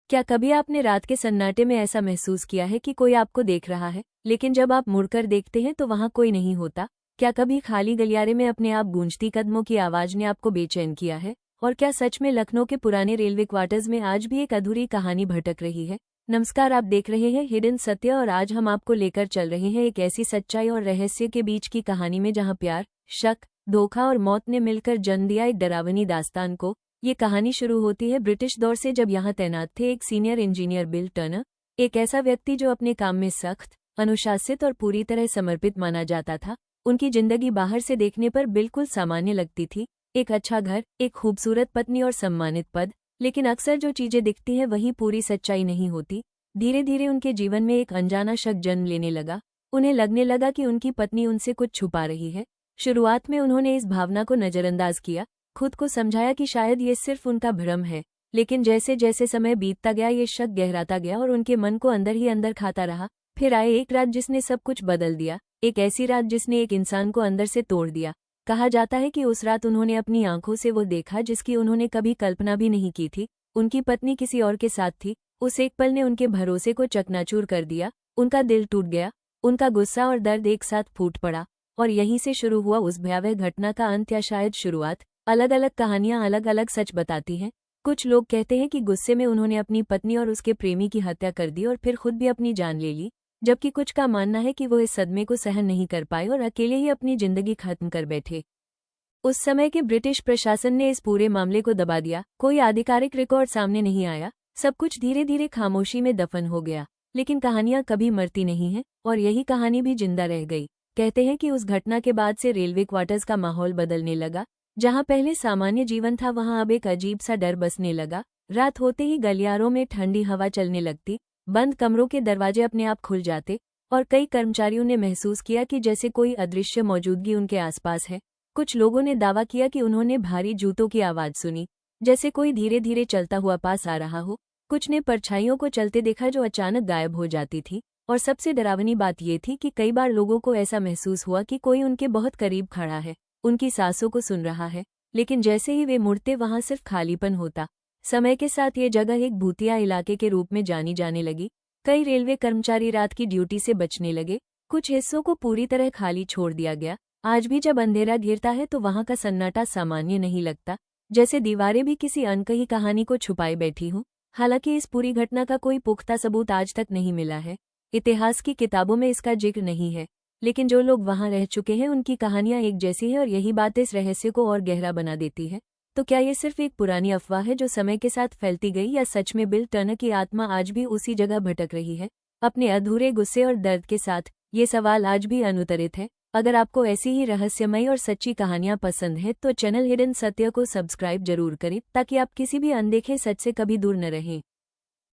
क्या कभी आपने रात के सन्नाटे में ऐसा महसूस किया है कि कोई आपको देख रहा है, लेकिन जब आप मुड़कर देखते हैं तो वहां कोई नहीं होता? क्या कभी खाली गलियारे में अपने आप गूंजती कदमों की आवाज ने आपको बेचैन किया है? और क्या सच में लखनऊ के पुराने रेलवे क्वार्टर्स में आज भी एक अधूरी कहानी भटक रही है? नमस्कार, आप देख रहे हैं हिडन सत्य और आज हम आपको लेकर चल रहे हैं एक ऐसी सच्चाई और रहस्य के बीच की कहानी में जहां प्यार, शक, धोखा और मौत ने मिलकर जन्म दिया एक डरावनी दास्तान को। ये कहानी शुरू होती है ब्रिटिश दौर से, जब यहाँ तैनात थे एक सीनियर इंजीनियर बिल टर्नर, एक ऐसा व्यक्ति जो अपने काम में सख्त, अनुशासित और पूरी तरह समर्पित माना जाता था। उनकी जिंदगी बाहर से देखने पर बिल्कुल सामान्य लगती थी, एक अच्छा घर, एक खूबसूरत पत्नी और सम्मानित पद, लेकिन अक्सर जो चीजें दिखती हैं वही पूरी सच्चाई नहीं होती। धीरे धीरे उनके जीवन में एक अनजाना शक जन्म लेने लगा। उन्हें लगने लगा कि उनकी पत्नी उनसे कुछ छुपा रही है। शुरुआत में उन्होंने इस भावना को नजरअंदाज किया, खुद को समझाया कि शायद ये सिर्फ उनका भ्रम है, लेकिन जैसे जैसे समय बीतता गया ये शक गहराता गया और उनके मन को अंदर ही अंदर खाता रहा। फिर आए एक रात जिसने सब कुछ बदल दिया, एक ऐसी रात जिसने एक इंसान को अंदर से तोड़ दिया। कहा जाता है कि उस रात उन्होंने अपनी आंखों से वो देखा जिसकी उन्होंने कभी कल्पना भी नहीं की थी। उनकी पत्नी किसी और के साथ थी। उस एक पल ने उनके भरोसे को चकनाचूर कर दिया। उनका दिल टूट गया, उनका गुस्सा और दर्द एक साथ फूट पड़ा। और यहीं से शुरू हुआ उस भयावह घटना का अंत, या शायद शुरुआत। अलग अलग कहानियां अलग अलग सच बताती हैं। कुछ लोग कहते हैं कि गुस्से में उन्होंने अपनी पत्नी और उसके प्रेमी की हत्या कर दी और फिर खुद भी अपनी जान ले ली, जबकि कुछ का मानना है कि वो इस सदमे को सहन नहीं कर पाए और अकेले ही अपनी जिंदगी खत्म कर बैठे। उस समय के ब्रिटिश प्रशासन ने इस पूरे मामले को दबा दिया। कोई आधिकारिक रिकॉर्ड सामने नहीं आया। सब कुछ धीरे धीरे खामोशी में दफन हो गया। लेकिन कहानियां कभी मरती नहीं हैं, और यही कहानी भी जिंदा रह गई। कहते हैं कि उस घटना के बाद से रेलवे क्वार्टर्स का माहौल बदलने लगा। जहां पहले सामान्य जीवन था वहां अब एक अजीब सा डर बसने लगा। रात होते ही गलियारों में ठंडी हवा चलने लगती, बंद कमरों के दरवाजे अपने आप खुल जाते, और कई कर्मचारियों ने महसूस किया कि जैसे कोई अदृश्य मौजूदगी उनके आसपास है। कुछ लोगों ने दावा किया कि उन्होंने भारी जूतों की आवाज सुनी, जैसे कोई धीरे धीरे चलता हुआ पास आ रहा हो। कुछ ने परछाइयों को चलते देखा जो अचानक गायब हो जाती थी। और सबसे डरावनी बात यह थी कि कई बार लोगों को ऐसा महसूस हुआ कि कोई उनके बहुत करीब खड़ा है, उनकी सांसों को सुन रहा है। लेकिन जैसे ही वे मुड़ते वहां सिर्फ खालीपन होता। समय के साथ ये जगह एक भूतिया इलाके के रूप में जानी जाने लगी। कई रेलवे कर्मचारी रात की ड्यूटी से बचने लगे। कुछ हिस्सों को पूरी तरह खाली छोड़ दिया गया। आज भी जब अंधेरा घिरता है तो वहां का सन्नाटा सामान्य नहीं लगता, जैसे दीवारें भी किसी अनकही कहानी को छुपाए बैठी हों। हालांकि इस पूरी घटना का कोई पुख्ता सबूत आज तक नहीं मिला है। इतिहास की किताबों में इसका जिक्र नहीं है, लेकिन जो लोग वहां रह चुके हैं उनकी कहानियां एक जैसी है, और यही बात इस रहस्य को और गहरा बना देती है। तो क्या ये सिर्फ एक पुरानी अफवाह है जो समय के साथ फैलती गई, या सच में बिल टर्नर की आत्मा आज भी उसी जगह भटक रही है, अपने अधूरे गुस्से और दर्द के साथ? ये सवाल आज भी अनुत्तरित है। अगर आपको ऐसी ही रहस्यमयी और सच्ची कहानियां पसंद है तो चैनल हिडन सत्य को सब्सक्राइब जरूर करें, ताकि आप किसी भी अनदेखे सच से कभी दूर न रहें।